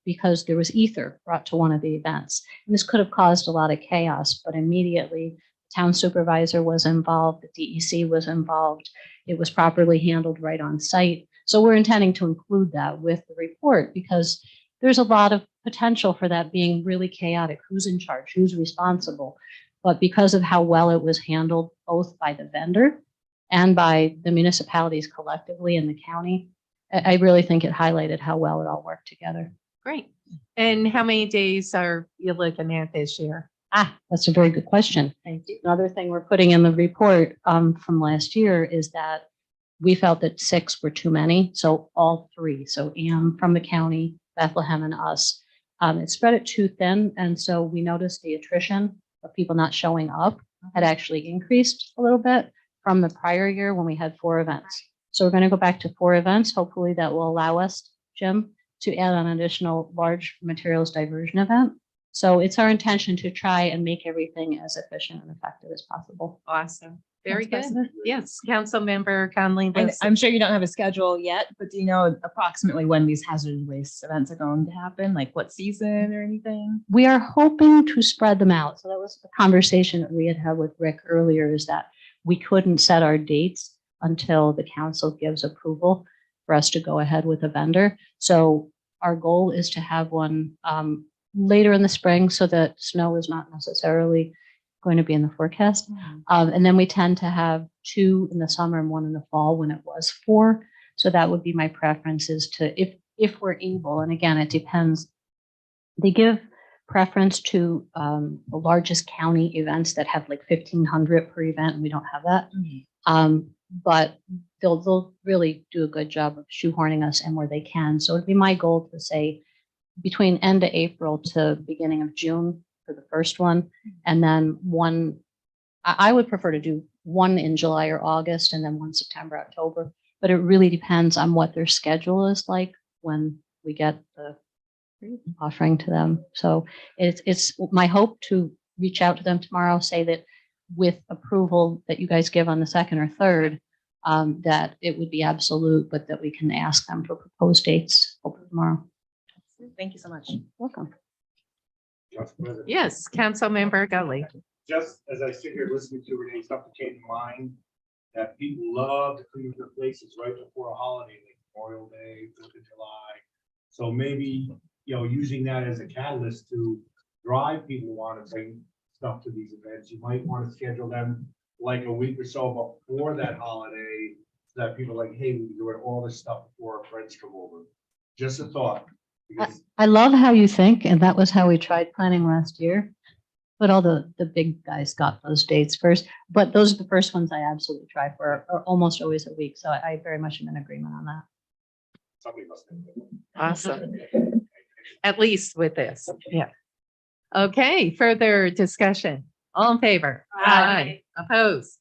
because there was ether brought to one of the events. And this could have caused a lot of chaos, but immediately the town supervisor was involved, the DEC was involved. It was properly handled right on site. So we're intending to include that with the report because there's a lot of potential for that being really chaotic. Who's in charge? Who's responsible? But because of how well it was handled, both by the vendor and by the municipalities collectively in the county, I really think it highlighted how well it all worked together. Great. And how many days are you looking at this year? That's a very good question. Thank you. Another thing we're putting in the report from last year is that we felt that 6 were too many. So all 3, so Ann from the county, Bethlehem and us, it spread it too thin. And so we noticed the attrition of people not showing up had actually increased a little bit from the prior year when we had 4 events. So we're going to go back to 4 events. Hopefully that will allow us, Jim, to add an additional large materials diversion event. So it's our intention to try and make everything as efficient and effective as possible. Awesome. Very good. Council President? Yes, Councilmember Conley. And Wilson. I'm sure you don't have a schedule yet, but do you know approximately when these hazardous waste events are going to happen? Like what season or anything? We are hoping to spread them out. So that was the conversation that we had with Rick earlier, is that we couldn't set our dates until the council gives approval for us to go ahead with a vendor. So our goal is to have one later in the spring so that snow is not necessarily going to be in the forecast. And then we tend to have 2 in the summer and 1 in the fall when it was 4. So that would be my preference, is to, if we're able, and again, it depends. They give preference to the largest county events that have like 1,500 per event, and we don't have that. But they'll really do a good job of shoehorning us in where they can. So it'd be my goal to say between end of April to beginning of June for the first one, and then one. I would prefer to do 1 in July or August, and then 1 September, October. But it really depends on what their schedule is like when we get the offering to them. So it's my hope to reach out to them tomorrow, say that with approval that you guys give on the 2nd or 3rd, that it would be absolute, but that we can ask them for proposed dates over tomorrow. Thank you so much. Welcome. Council President. Yes, Councilmember Gully. Just as I sit here listening to Renee, something came to mind that people love to clean up their places right before a holiday, like Memorial Day, 4th of July. So maybe, using that as a catalyst to drive people who want to bring stuff to these events, you might want to schedule them like a week or so before that holiday, so that people are like, hey, we're doing all this stuff before our friends come over. Just a thought. Because I love how you think, and that was how we tried planning last year. But all the big guys got those dates first. But those are the first ones I absolutely try for, are almost always a week. So I very much am in agreement on that. somebody must have. Awesome. At least with this, yeah. Okay, further discussion. All in favor? Aye. Opposed?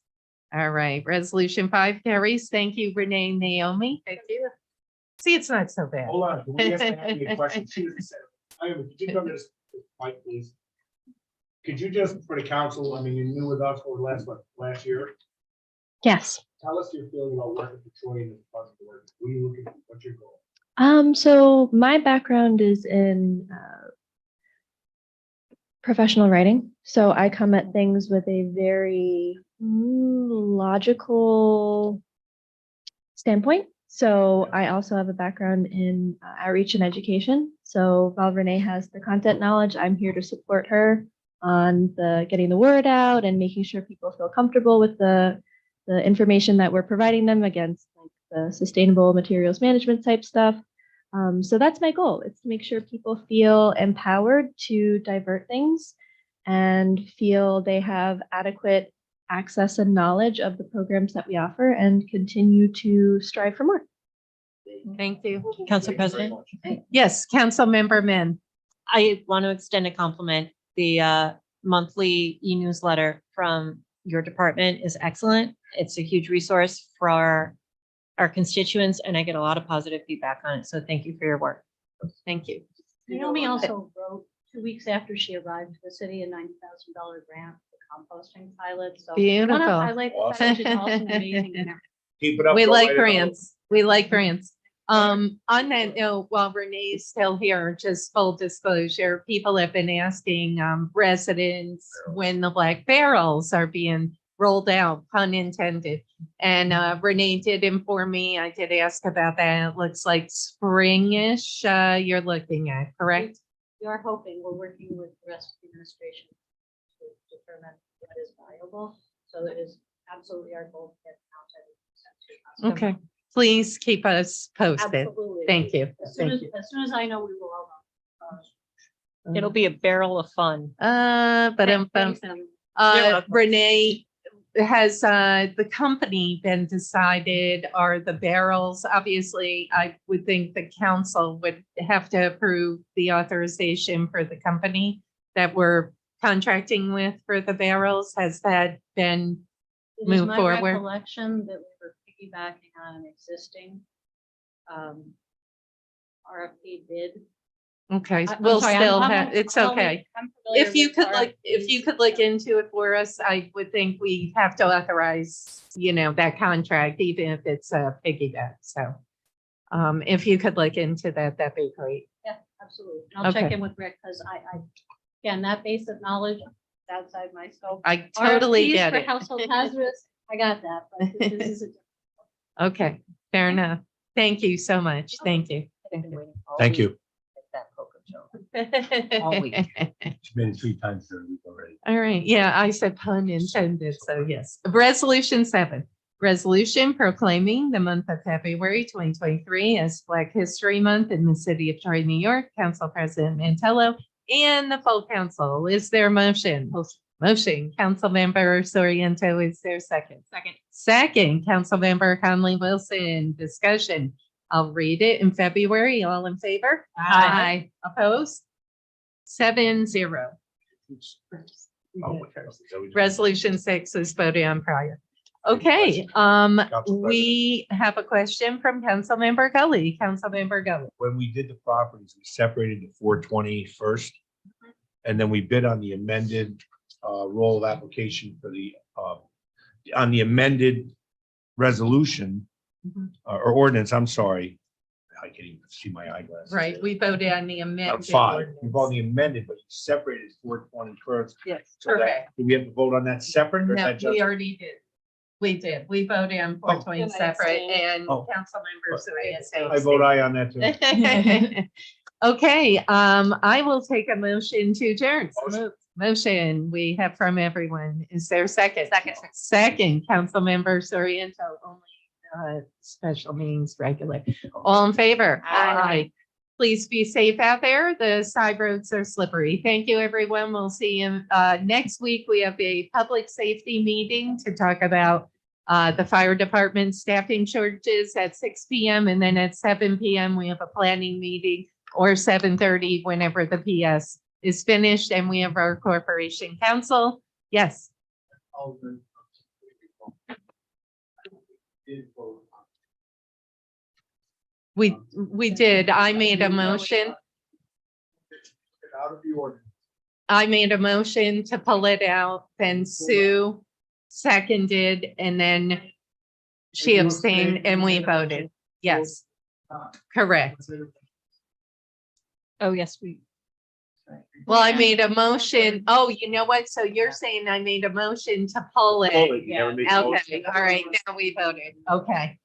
All right, resolution 5 carries. Thank you, Renee and Naomi. Thank you. See, it's not so bad. Hold on, can we ask Anthony a question? She doesn't say- could you come to this mic, please? Could you just, for the council, I mean, you're new with us for the last year, Yes. tell us your feeling about working for Troy and the department work. What are you looking for? What's your goal? So my background is in professional writing. So I come at things with a very logical standpoint. So I also have a background in outreach and education. So while Renee has the content knowledge, I'm here to support her on the getting the word out and making sure people feel comfortable with the information that we're providing them against like the sustainable materials management type stuff. So that's my goal. It's to make sure people feel empowered to divert things and feel they have adequate access and knowledge of the programs that we offer and continue to strive for more. Thank you. Council President, Yes, Councilmember Min. I want to extend a compliment. The monthly e-newsletter from your department is excellent. It's a huge resource for our constituents, and I get a lot of positive feedback on it. So thank you for your work. Thank you. Naomi also wrote 2 weeks after she arrived to the city a $90,000 grant for composting pilot. So Beautiful. I like the fact that she's also amazing. in her- Keep it up. We Go like right ahead. grants. We like grants. On that note, while Renee's still here, just full disclosure, people have been asking residents when the black barrels are being rolled out, pun intended. And Renee did inform me, I did ask about that. It looks like springish, you're looking at, correct? We are hoping, we're working with the rest of the administration to determine what is viable. So it is absolutely our goal to get outside. Okay, please keep us posted. Absolutely. Thank you. As soon Thank as, as soon as I know, we will all know. It'll be a barrel of fun. But Thanks, Em. welcome. Renee, has the company been decided? Are the barrels, obviously, I would think the council would have to approve the authorization for the company that we're contracting with for the barrels. Has that been It is move my forward? recollection that we were piggybacking on an existing RFP bid. Okay, I'm we'll sorry, still I'm- have, it's I'm only- okay. I'm familiar If you with could look, if RFPs. you could look into it for us, I would think we have to authorize, that contract, even if it's a piggyback. So if you could look into that, that'd be great. Yeah, absolutely. And I'll check Okay. in with Rick because again, that base of knowledge is outside my scope. I totally RFPs get for it. Household hazardous, I got that, but this is Okay, fair enough. Thank you so much. Thank you. Thank you. All She's made it 3 times during the week already. right, yeah, I said pun intended, so yes. Resolution 7, resolution proclaiming the month of February 2023 as Black History Month in the city of Troy, New York. Council President Mantello and the full council. Is there a motion? Motion, Councilmember Soriento, is there a second? Second, Councilmember Conley Wilson, discussion. I'll read it in February. All in favor? Aye. Opposed? 7-0. Oh, okay. So we- Resolution 6 is voted on prior. Okay, we have a question from Councilmember Gully. Councilmember Gully. When we did the properties, we separated the 420 first. And then we bid on the amended roll of application for the on the amended resolution Mhm. or ordinance, I'm sorry. I can't even see my eyeglasses. Right, we voted on the On amendment. 5, we've on the amended, but you separated 420 first. Yes. So that- Correct. Do we have to vote on that separate or is No, that just? we already did. We did. We voted on 420 Can I separate abstain? and Oh. Councilmember Soriano. I vote aye on that too. Okay, I will take a motion to adjourn. Motion. Motion we have from everyone. Is there a second? Second, Councilmember Soriento, only special meetings regular. All in favor? Aye. Please be safe out there. The side roads are slippery. Thank you, everyone. We'll see you next week. We have a public safety meeting to talk about the fire department staffing shortages at 6 PM. And then at 7 PM, we have a planning meeting, or 7:30, whenever the PS is finished, and we have our corporation council. Yes, we did. I made a motion. Out of the order. I made a motion to pull it out, then Sue seconded, and then she abstained and we voted. Yes, correct. Oh, yes, we. Well, I made a motion. Oh, you know what? So you're saying I made a motion to pull it. Okay, all right, now we voted. Okay.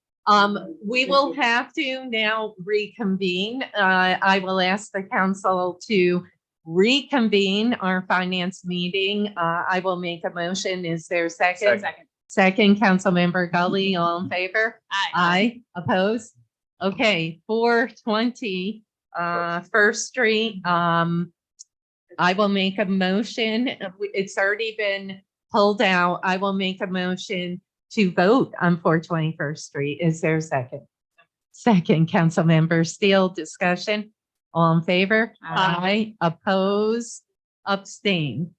We will have to now reconvene. I will ask the council to reconvene our finance meeting. I will make a motion. Is there a second? Second, Councilmember Gully, all in favor? Aye. Opposed? Okay, 420 First Street. I will make a motion. It's already been pulled out. I will make a motion to vote on 420 First Street. Is there a second? Second, Councilmember Steele, discussion. All in favor? Aye. Oppose, abstain.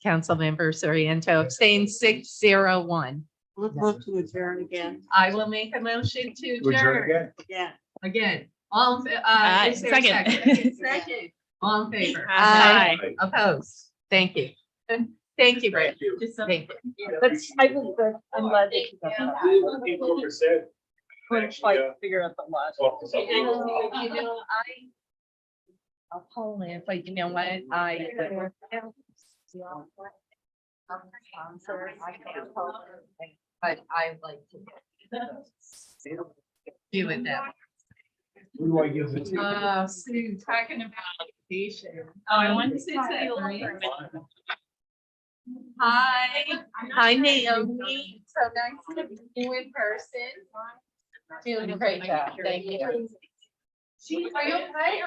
Councilmember Soriento, abstain 601. Let's vote to adjourn again. I will make a motion to To adjourn adjourn. again? Yeah. Again, all, Aye. is there a Second. second? Second, all in favor? Aye. Opposed, thank you. Thank you, Brett. Thank you. Thank you. That's, I was, I'm glad that you got that. Keep what you said. We'll fight to figure out the logic. You know, I'll pull it, but you know what, but I like to do it that way. Who do I give it to? Sue, talking about education. Oh, I wanted to say Hi, Naomi. So nice to meet you in person. Doing a great job. Thank you. Are you okay?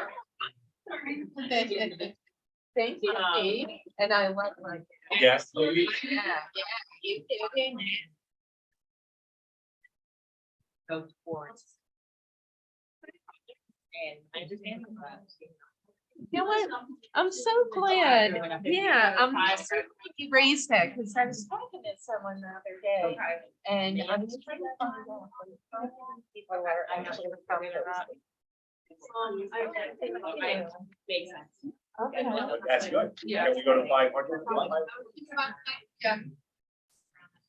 Thank you, Steve. And I love my. Yes. Yeah, you kidding? Go towards. And I just. You know what? I'm so glad. Yeah, I'm just so glad you raised that because I was talking to someone the other day. And I'm just trying to find out what people are actually coming about. Makes sense. Okay. That's good. Yeah. Can we go to 500? Yeah.